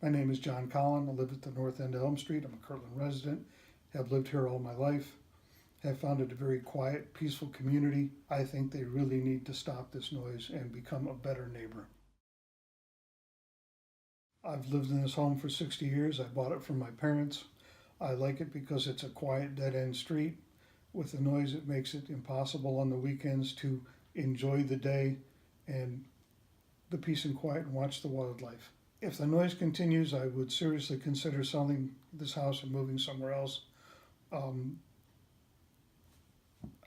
My name is John Collin. I live at the north end of Elm Street. I'm a Kirtland resident. Have lived here all my life. Have found it a very quiet, peaceful community. I think they really need to stop this noise and become a better neighbor. I've lived in this home for 60 years. I bought it from my parents. I like it because it's a quiet, dead-end street. With the noise, it makes it impossible on the weekends to enjoy the day and the peace and quiet and watch the wildlife. If the noise continues, I would seriously consider selling this house and moving somewhere else.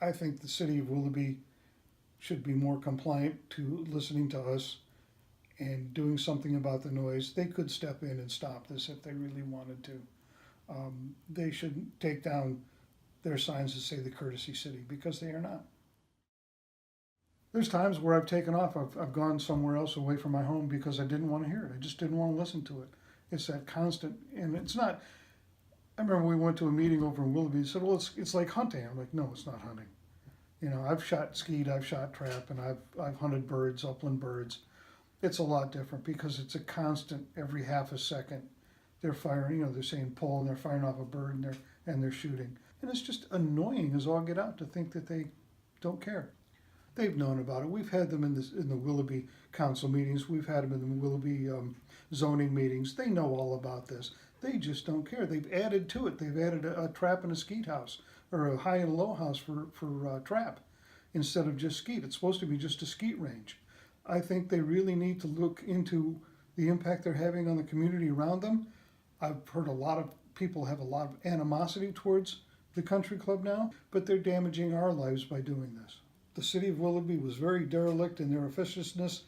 I think the city of Willoughby should be more compliant to listening to us and doing something about the noise. They could step in and stop this if they really wanted to. They shouldn't take down their signs that say the Courtesy City, because they are not. There's times where I've taken off. I've gone somewhere else away from my home because I didn't want to hear it. I just didn't want to listen to it. It's that constant, and it's not. I remember we went to a meeting over in Willoughby. They said, "Well, it's like hunting." I'm like, "No, it's not hunting." You know, I've shot skeet, I've shot trap, and I've hunted birds, upland birds. It's a lot different because it's a constant. Every half a second, they're firing. You know, they're saying pull, and they're firing off a bird, and they're shooting. And it's just annoying as all get out to think that they don't care. They've known about it. We've had them in the Willoughby council meetings. We've had them in the Willoughby zoning meetings. They know all about this. They just don't care. They've added to it. They've added a trap and a skeet house, or a high and low house for trap, instead of just skeet. It's supposed to be just a skeet range. I think they really need to look into the impact they're having on the community around them. I've heard a lot of people have a lot of animosity towards the country club now, but they're damaging our lives by doing this. The city of Willoughby was very derelict in their officiousness,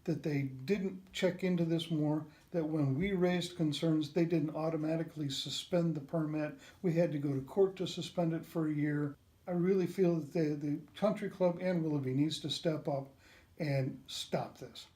that they didn't check into this more, that when we raised concerns, they didn't automatically suspend the permit. We had to go to court to suspend it for a year. I really feel that the country club and Willoughby needs to step up and stop this.